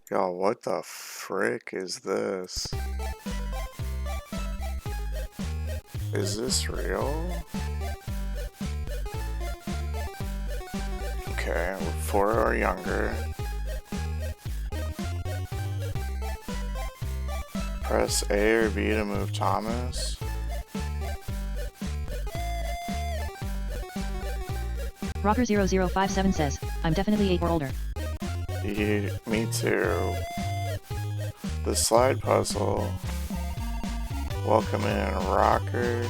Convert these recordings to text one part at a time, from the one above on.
Yo, what the frick is this? Is this real? Okay, 4 or younger. Press A or B to move Thomas. Rocker0057 says, I'm definitely 8 or older. Me too. The slide puzzle. Welcome in, Rocker.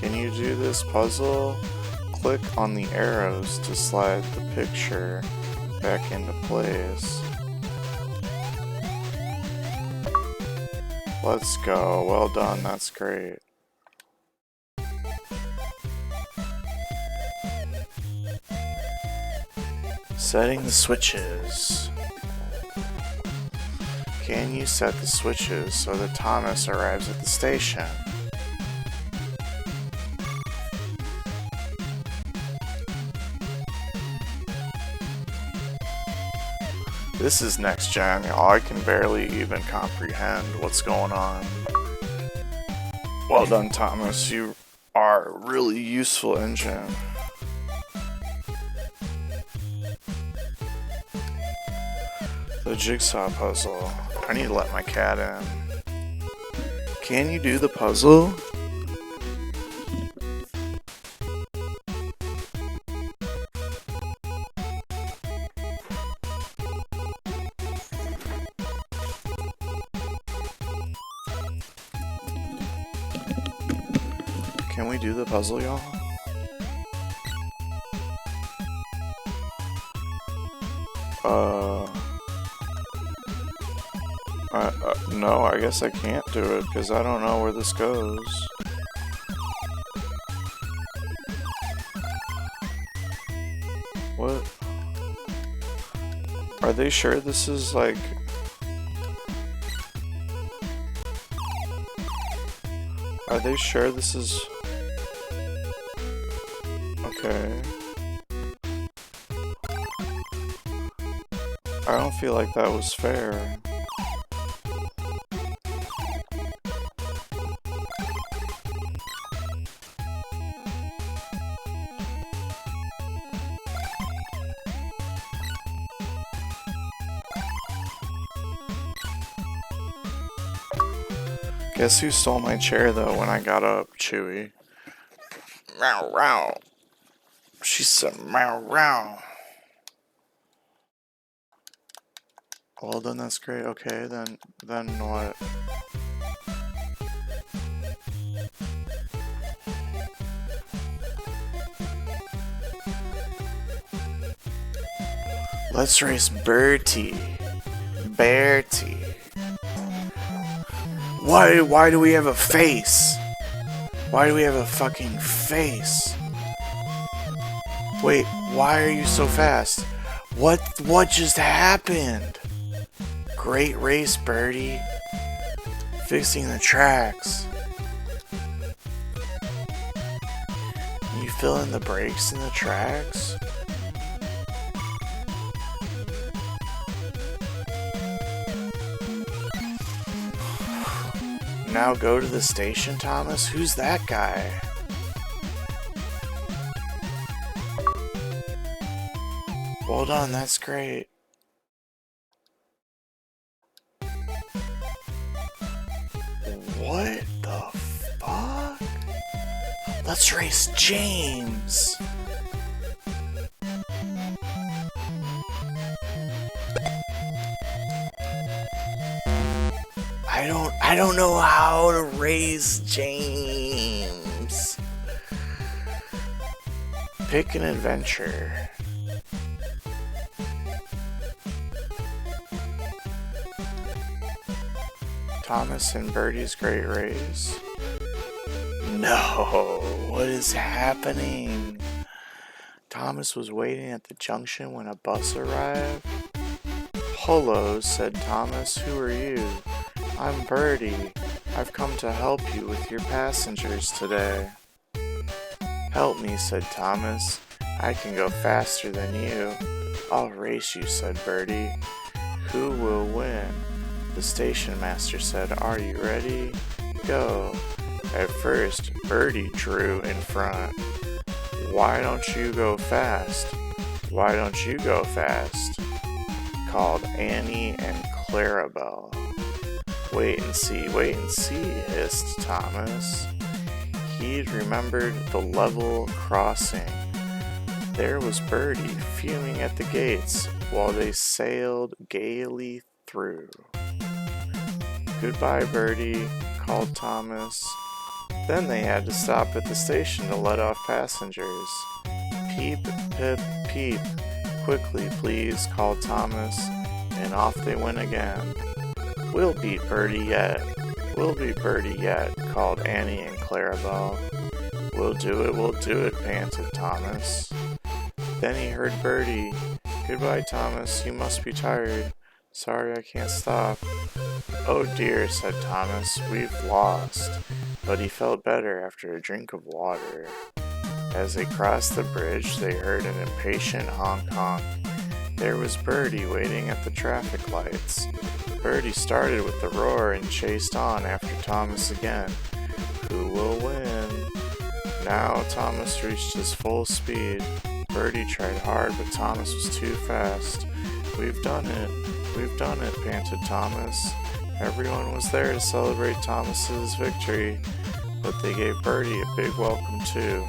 Can you do this puzzle? Click on the arrows to slide the picture back into place. Let's go. Well done, that's great. Setting the switches. Can you set the switches so that Thomas arrives at the station? This is next gen, y'all. I can barely even comprehend what's going on. Well done, Thomas. You are a really useful engine. The jigsaw puzzle. I need to let my cat in. Can you do the puzzle? Can we do the puzzle, y'all? No, I guess I can't do it because I don't know where this goes. What? Are they sure this is like... Are they sure this is... Okay. I don't feel like that was fair. Guess who stole my chair though when I got up, Chewy? Meow meow. She said meow meow. Well then that's great. Okay, then what? Let's race Bertie. Bertie. Why do we have a face? Why do we have a fucking face? Wait, why are you so fast? What just happened? Great race, Birdie. Fixing the tracks. Can you fill in the brakes in the tracks? Now go to the station, Thomas? Who's that guy? Well done, that's great. What the fuck? Let's race James. I don't know how to raise James. Pick an adventure. Thomas and Bertie's Great Race. No, what is happening? Thomas was waiting at the junction when a bus arrived. Hello, said Thomas. Who are you? I'm Bertie. I've come to help you with your passengers today. Help me, said Thomas. I can go faster than you. I'll race you, said Bertie. Who will win? The station master said, "Are you ready? Go." At first, Birdie drew in front. "Why don't you go fast? Why don't you go fast?" called Annie and Clarabelle. wait and see," hissed Thomas. He'd remembered the level crossing. There was Birdie fuming at the gates while they sailed gaily through. "Goodbye, Birdie," called Thomas. Then they had to stop at the station to let off passengers. "Peep, pip, peep. Quickly, please," called Thomas, and off they went again. "We'll beat Birdie yet. We'll beat Birdie yet," called Annie and Clarabelle. We'll do it," panted Thomas. Then he heard Birdie. "Goodbye, Thomas. You must be tired. Sorry I can't stop." "Oh dear," said Thomas, "we've lost." But he felt better after a drink of water. As they crossed the bridge, they heard an impatient honk honk. There was Birdie waiting at the traffic lights. Birdie started with the roar and chased on after Thomas again. Who will win? Now Thomas reached his full speed. Birdie tried hard, but Thomas was too fast. We've done it, panted Thomas. Everyone was there to celebrate Thomas's victory, but they gave Birdie a big welcome too.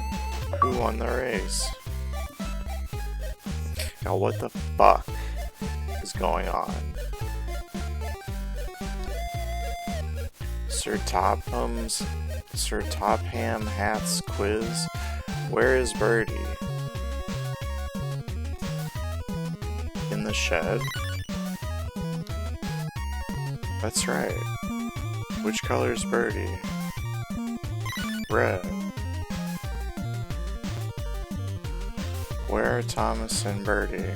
Who won the race? Now what the fuck is going on? Sir Topham Hatt's quiz. Where is Birdie? In the shed? That's right. Which color is Birdie? Red. Where are Thomas and Birdie?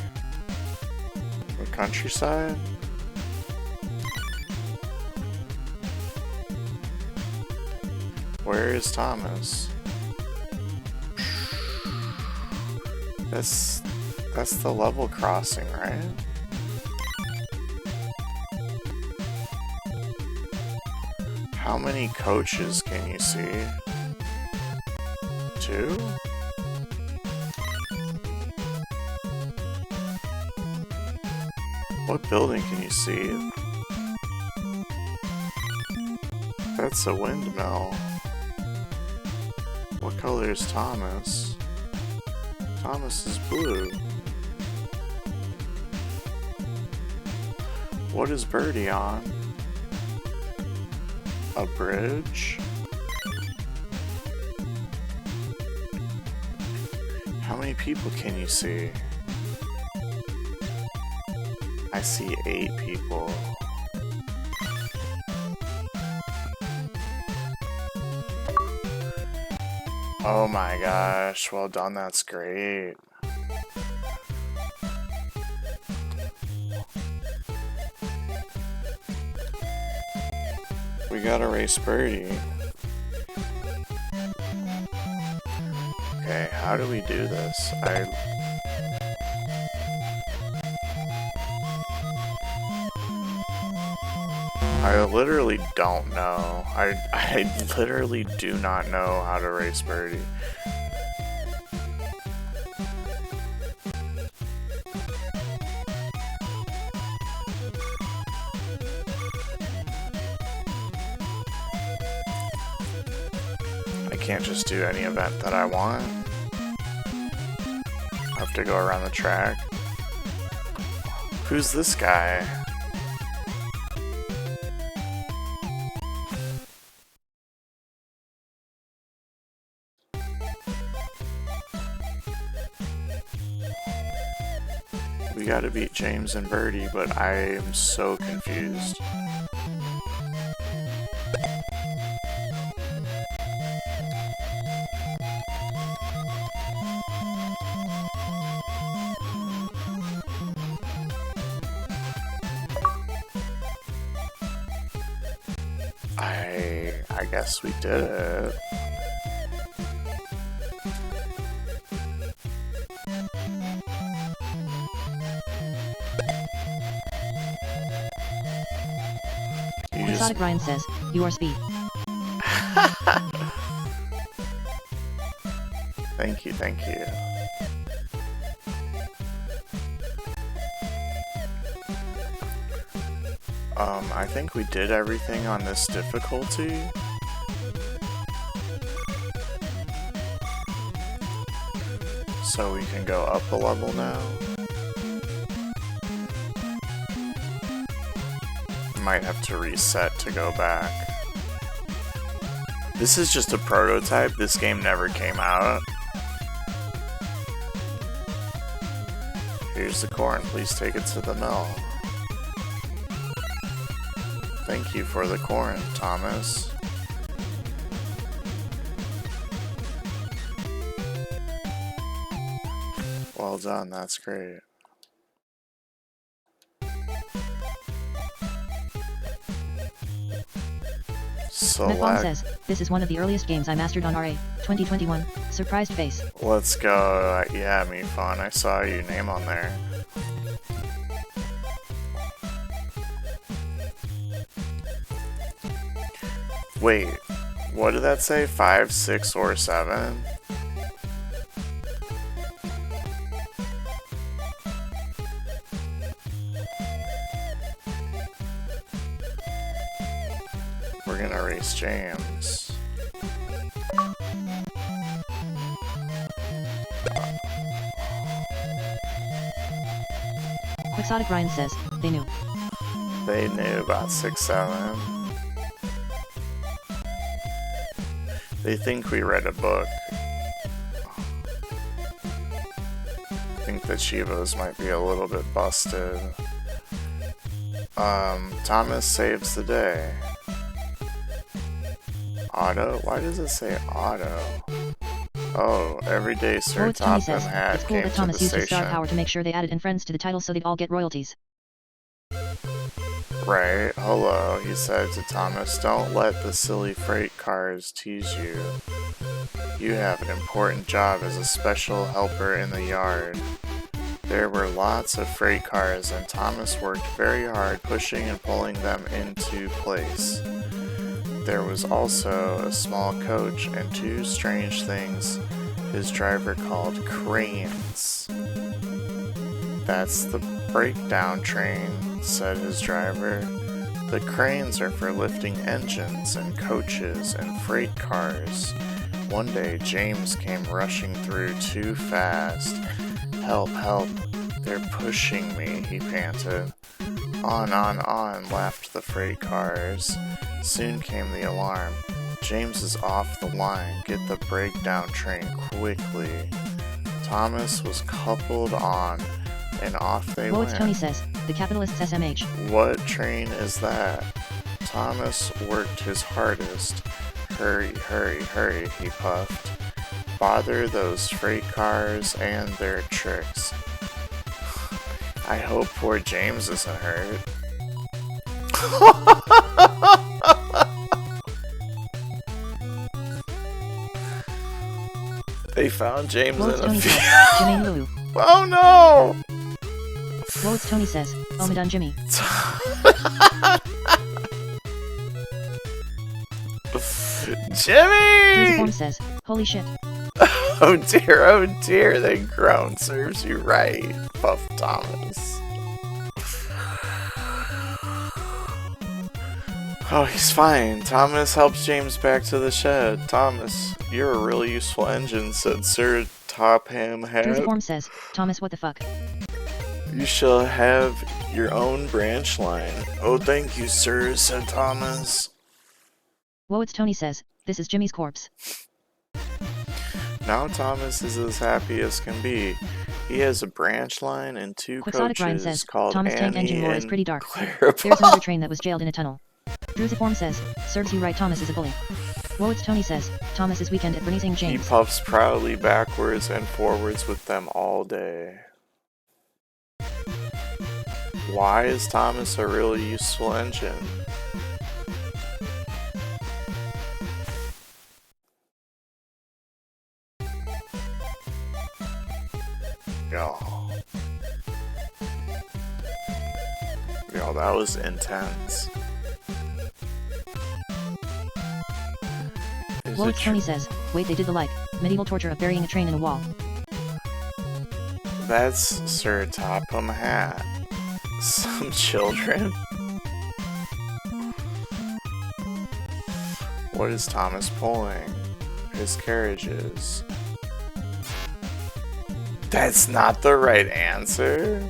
The countryside? Where is Thomas? That's the level crossing, right? How many coaches can you see? 2? What building can you see? That's a windmill. What color is Thomas? Thomas is blue. What is Birdie on? A bridge? How many people can you see? I see 8 people. Oh my gosh, well done, that's great. We gotta race Birdie. Okay, how do we do this? I literally don't know. I literally do not know how to race Birdie. I can't just do any event that I want. I have to go around the track. Who's this guy? We gotta beat James and Birdie, but I am so confused. I guess we did it. Quixotic Ryan says, you are speed. Thank you, thank you. I think we did everything on this difficulty. So we can go up a level now. Might have to reset to go back. This is just a prototype. This game never came out. Here's the corn. Please take it to the mill. Thank you for the corn, Thomas. Well done, that's great. Metbomb says, this is one of the earliest games I mastered on RA. 2021. Surprised face. Let's go. Yeah, me fun. I saw your name on there. Wait, what did that say? 5, 6, or 7? We're gonna race James. Quixotic Ryan says, they knew. They knew about 6, 7. They think we read a book. I think the Chivos might be a little bit busted. Thomas saves the day. Otto? Why does it say Otto? Oh, every day Sir Topham Hatt it's cool came that Thomas to the used his star station. power to make sure they added in friends to the title so they'd all get royalties. Right, hello, he said to Thomas, don't let the silly freight cars tease you. You have an important job as a special helper in the yard. There were lots of freight cars and Thomas worked very hard pushing and pulling them into place. There was also a small coach and 2 strange things his driver called cranes. That's the breakdown train, said his driver. The cranes are for lifting engines and coaches and freight cars. One day James came rushing through too fast. Help, help, they're pushing me, he panted. On, laughed the freight cars. Soon came the alarm. James is off the line. Get the breakdown train quickly. Thomas was coupled on, and off they went. Whoa, Tony says, the capitalists SMH. What train is that? Thomas worked his hardest. Hurry, hurry, hurry, he puffed. Bother those freight cars and their tricks. I hope poor James isn't hurt. They found James Whoa, in a Tony field. says, Jimmy Lulu. Oh no! Whoa, Tony says, oh my done Jimmy. Jimmy! Form says, holy shit. Oh dear, the groan serves you right, Puff Thomas. Oh, he's fine. Thomas helps James back to the shed. Thomas, you're a really useful engine, said Sir Topham Hatt. Form says, Thomas what the fuck. You shall have your own branch line. Oh, thank you, sir, said Thomas. Whoa, it's Tony says, this is Jimmy's corpse. Now Thomas is as happy as can be. He has a branch line and 2 Quixotic Ryan coaches says, called Thomas tank Annie engine lore is and pretty dark. Clarabelle. There's another train that was jailed in a tunnel. Drusiform says, serves you right, Thomas is a bully. Whoa, it's Tony says, Thomas is weekend at Bernie's He James. puffs proudly backwards and forwards with them all day. Why is Thomas a really useful engine? Yo, that was intense. There's Whoa, it's Tony says. Wait, they did the like. Medieval torture of burying a train in a wall. That's Sir Topham Hat. Some children. What is Thomas pulling? His carriages. That's not the right answer.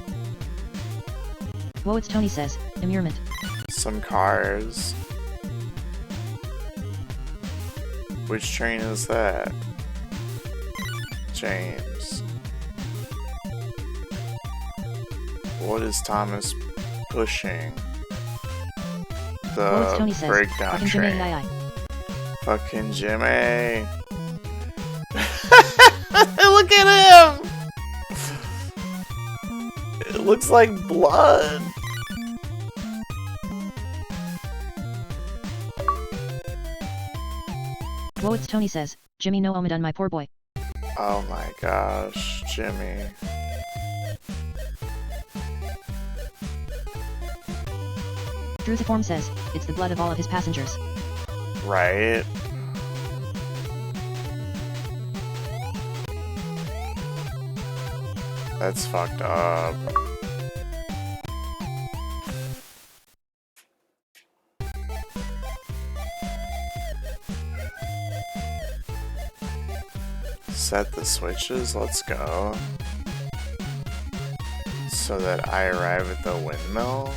Whoa, it's Tony says. Immurement. Some cars. Which train is that? James. What is Thomas pushing? Whoa, it's The Tony says. breakdown Fucking train. Jimmy, aye, aye. Fucking Jimmy. Look at him! It looks like blood. Whoa, it's Tony says. Jimmy no Omadun, my poor boy. Oh my gosh, Jimmy. Drusiform says. It's the blood of all of his passengers. Right? That's fucked up. Set the switches, let's go. So that I arrive at the windmill.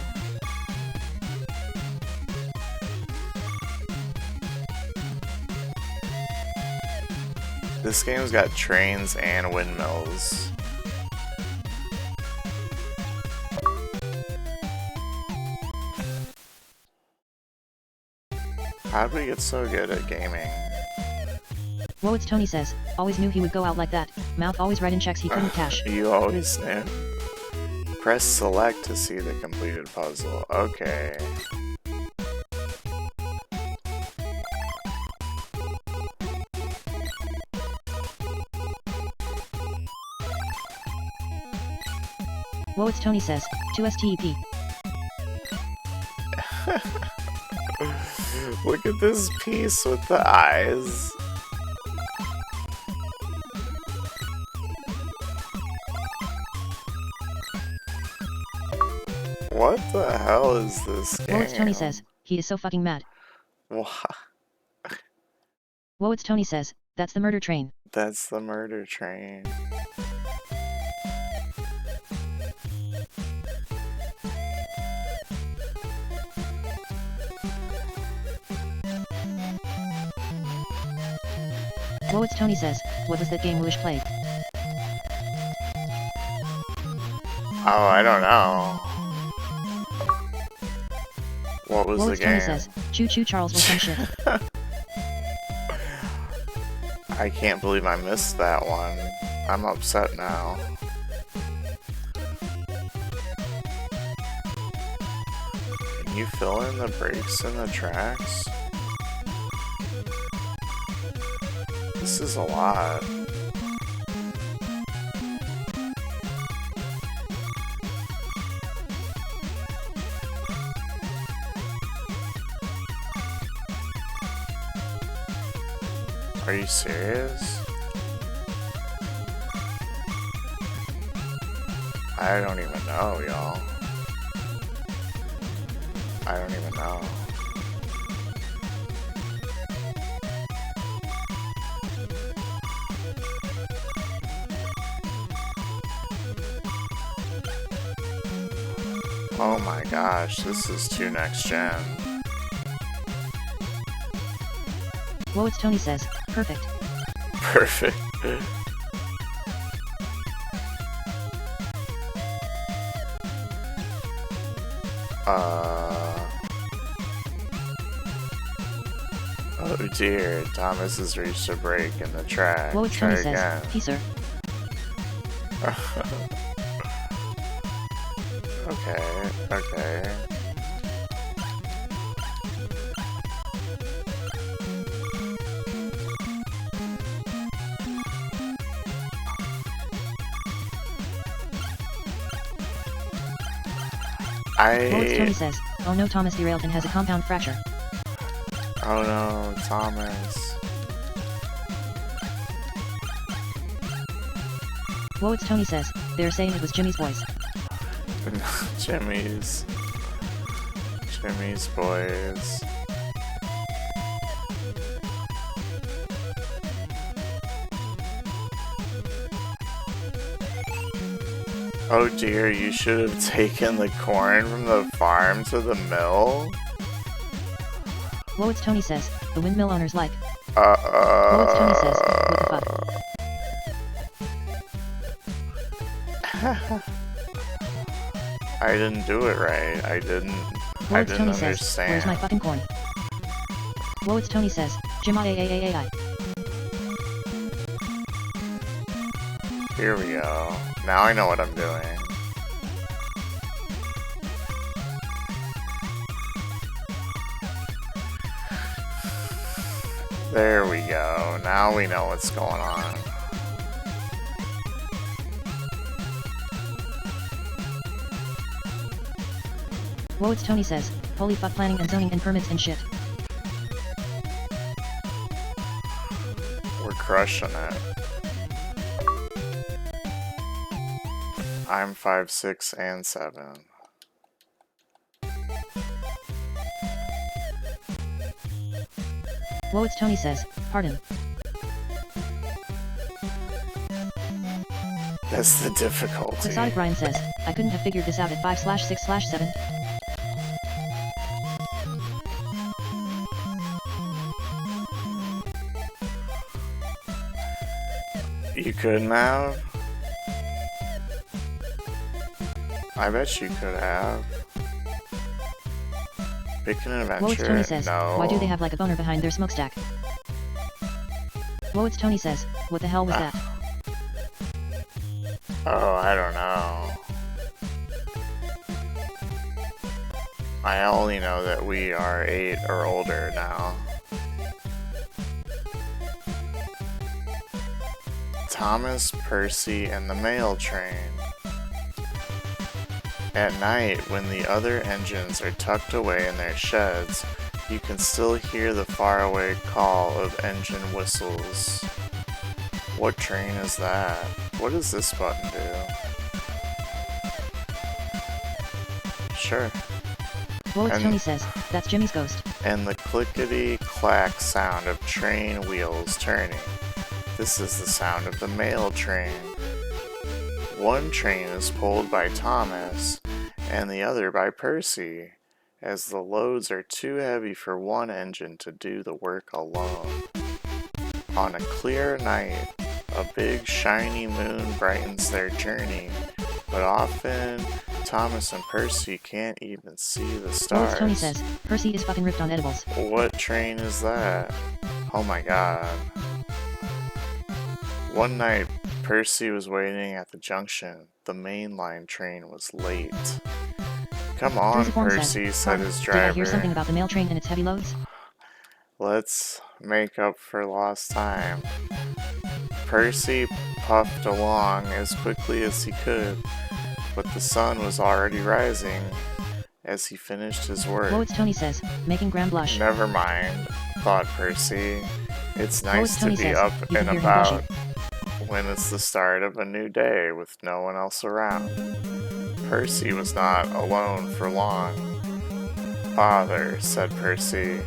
This game's got trains and windmills. How'd we get so good at gaming? Whoa, it's Tony says. Always knew he would go out like that. Mouth always writing checks he couldn't cash. You always knew. Press select to see the completed puzzle. Okay. Whoa, it's Tony says. 2STEP. Look at this piece with the eyes. What the hell is this game? Whoa, it's Tony says. He is so fucking mad. What? Whoa, it's Tony says. That's the murder train. That's the murder train. Whoa, it's Tony says. What was that game Wish played? Oh, I don't know. What was Whoa, the it's game? Tony says. Choo choo Charles was some shit. I can't believe I missed that one. I'm upset now. Can you fill in the breaks in the tracks? This is a lot. Are you serious? I don't even know, y'all. I don't even know. Oh my gosh, this is too next gen. Whoa, it's Tony says. Perfect. Perfect. Oh dear, Thomas has reached a break in the track. Whoa, it's Try Tony again. says. Peace, sir. Okay, okay. Whoa, it's Tony says. Oh no, Thomas derailed and has a compound fracture. Oh no, Thomas. Whoa, it's Tony says. They're saying it was Jimmy's voice. Jimmy's boys. Oh dear, you should have taken the corn from the farm to the mill? Whoa, it's Tony says. The windmill owner's like. Whoa, it's Tony says. What the fuck? I didn't do it right. I didn't Tony understand. says, where's my fucking corn? Whoa, it's Tony says, Jim I. Here we go. Now I know what I'm doing. There we go. Now we know what's going on. Whoa, it's Tony says, holy fuck, planning and zoning and permits and shit. We're crushing it. I'm 5, 6, and 7. Whoa, it's Tony says, pardon. That's the difficulty. Quixotic Ryan says, I couldn't have figured this out at 5/6/7. You couldn't have? I bet you could have. Pick an adventure. Whoa, it's Tony says, no. why do they have like a boner behind their smokestack? Whoa, it's Tony says, what the hell was that? Oh, I don't know. I only know that we are 8 or older now. Thomas, Percy, and the mail train. At night, when the other engines are tucked away in their sheds, you can still hear the faraway call of engine whistles. What train is that? What does this button do? Sure. Whoa, it's Tony says, that's Jimmy's ghost. And the clickety-clack sound of train wheels turning. This is the sound of the mail train. One train is pulled by Thomas, and the other by Percy, as the loads are too heavy for one engine to do the work alone. On a clear night, a big shiny moon brightens their journey, but often Thomas and Percy can't even see the stars. Whoa, it's Tony says, Percy is fucking ripped on edibles. What train is that? Oh my god. One night, Percy was waiting at the junction. The mainline train was late. Come on, Percy, said his driver. Did I hear something about the mail train and its heavy loads? Let's make up for lost time. Percy puffed along as quickly as he could, but the sun was already rising as he finished his work. Whoa, it's Tony says, making Graham blush. Never mind, thought Percy. It's nice to be says, up you and can hear him about blushing. when it's the start of a new day with no one else around. Percy was not alone for long. Father, said Percy,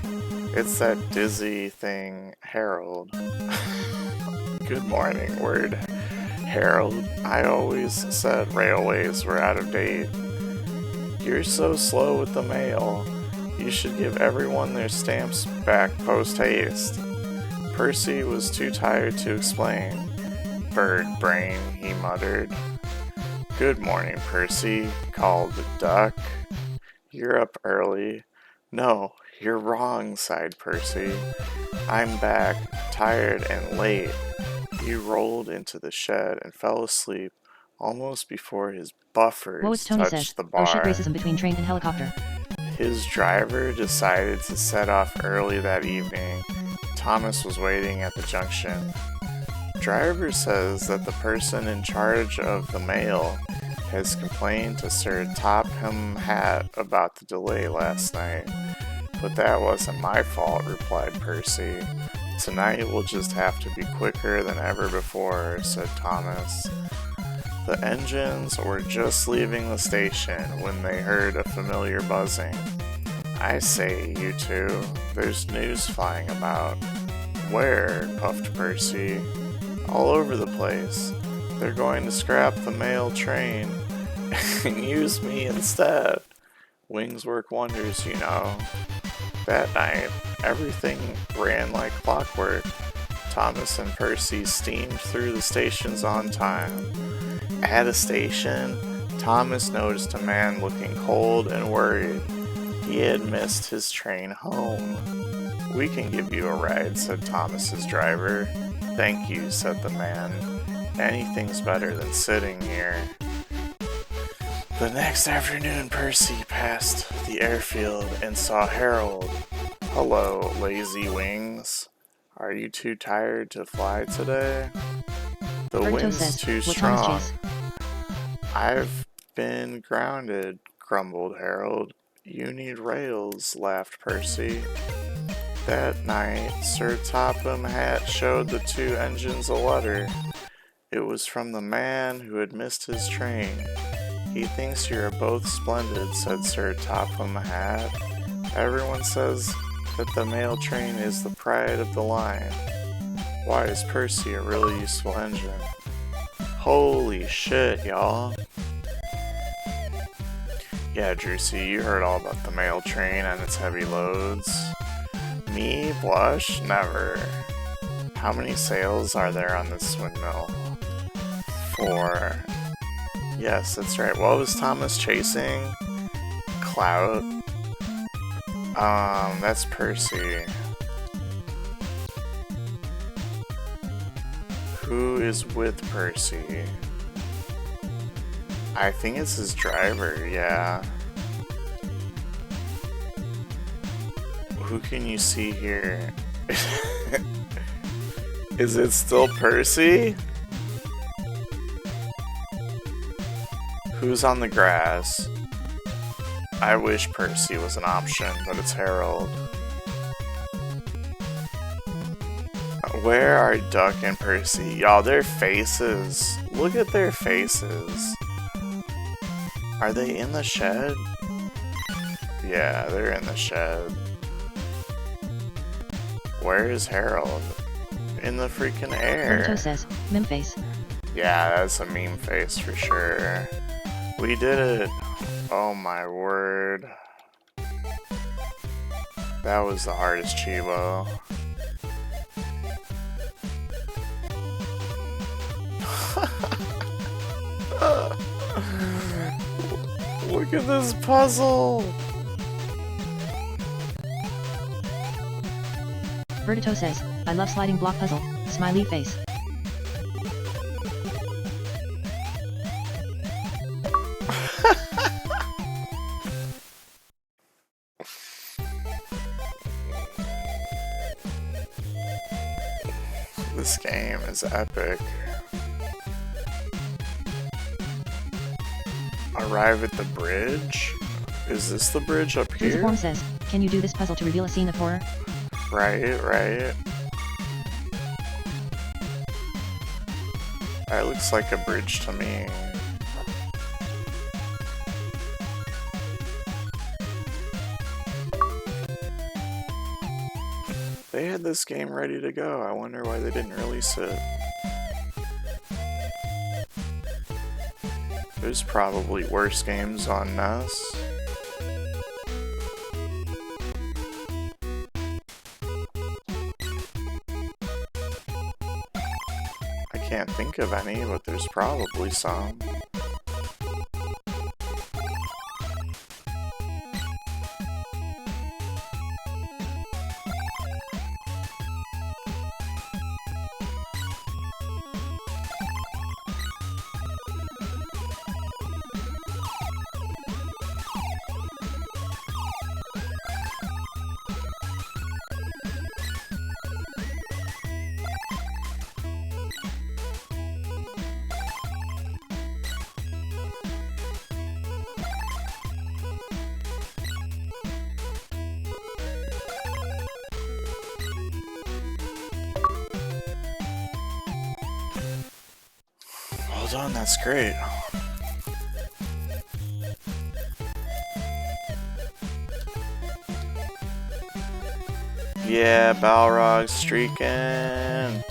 it's that dizzy thing, Harold. Good morning, word Harold. I always said railways were out of date. You're so slow with the mail. You should give everyone their stamps back post-haste. Percy was too tired to explain. Bird brain, he muttered. Good morning, Percy, called the duck. You're up early. No, you're wrong, sighed Percy. I'm back, tired and late. He rolled into the shed and fell asleep almost before his buffers Whoa, it's Tony touched says, the bar. oh shit, racism between train and helicopter. His driver decided to set off early that evening. Thomas was waiting at the junction. Driver says that the person in charge of the mail has complained to Sir Topham Hatt about the delay last night. But that wasn't my fault, replied Percy. Tonight we'll just have to be quicker than ever before, said Thomas. The engines were just leaving the station when they heard a familiar buzzing. I say, you two, there's news flying about. Where? Puffed Percy. All over the place. They're going to scrap the mail train and use me instead. Wings work wonders, you know. That night, everything ran like clockwork. Thomas and Percy steamed through the stations on time. At a station, Thomas noticed a man looking cold and worried. He had missed his train home. "We can give you a ride," said Thomas's driver. "Thank you," said the man. "Anything's better than sitting here." The next afternoon, Percy passed the airfield and saw Harold. "Hello, lazy wings. Are you too tired to fly today?" "The wind's too strong." "I've been grounded," grumbled Harold. "You need rails," laughed Percy. That night, Sir Topham Hatt showed the two engines a letter. It was from the man who had missed his train. "He thinks you are both splendid," said Sir Topham Hatt. "Everyone says that the mail train is the pride of the line. Why is Percy a really useful engine?" Holy shit, y'all. Yeah, Drusy, you heard all about the mail train and its heavy loads. Me? Blush? Never. How many sails are there on this windmill? 4. Yes, that's right. What was Thomas chasing? Clout? That's Percy. Who is with Percy? I think it's his driver, yeah. Who can you see here? Is it still Percy? Who's on the grass? I wish Percy was an option, but it's Harold. Where are Duck and Percy? Y'all, their faces. Look at their faces. Are they in the shed? Yeah, they're in the shed. Where is Harold? In the freaking air. Naruto says, meme face. Yeah, that's a meme face for sure. We did it. Oh my word. That was the hardest Chibo. Look at this puzzle. Verdito says, I love sliding block puzzle, smiley face. This game is epic. Arrive at the bridge? Is this the bridge up here? Form says, can you do this puzzle to reveal a scene of horror? Right, right. That looks like a bridge to me. They had this game ready to go. I wonder why they didn't release it. There's probably worse games on NES. I can't think of any, but there's probably some. done, that's great. Yeah, Balrog streaking.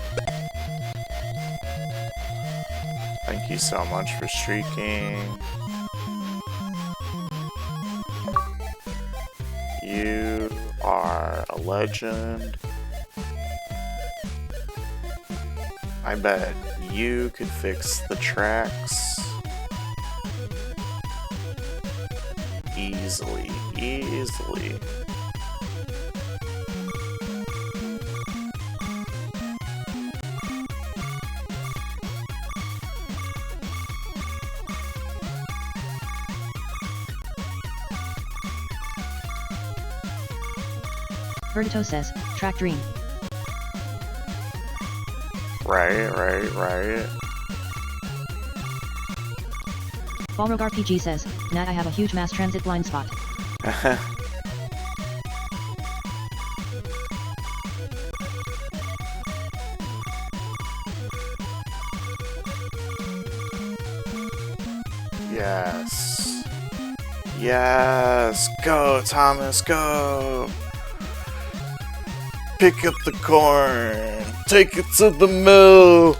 Thank you so much for streaking. You are a legend. I bet you could fix the tracks easily. Verdito says, track dream. Right. Balrog RPG says, Nat, I have a huge mass transit blind spot. Yes. Yes. Go, Thomas, go. Pick up the corn. Take it to the mill.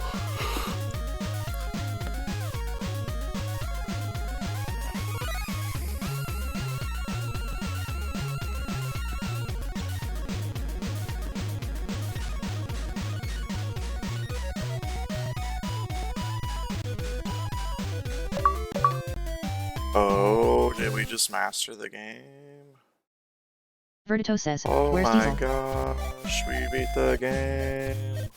Oh, did we just master the game? Verdito says, Oh where's my Diesel? gosh, we beat the game.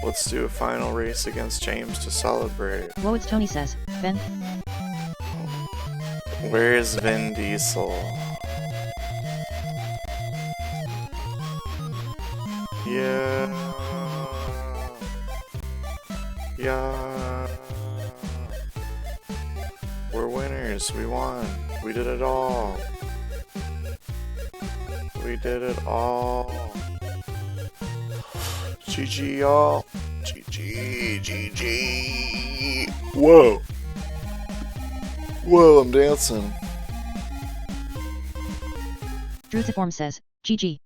Let's do a final race against James to celebrate. Whoa, it's Tony says, Ben. Where's Vin Diesel? Yeah. We're winners. We won. We did it all. We did it all. GG, y'all. GG. Whoa. Whoa, I'm dancing. Drusiform says, GG.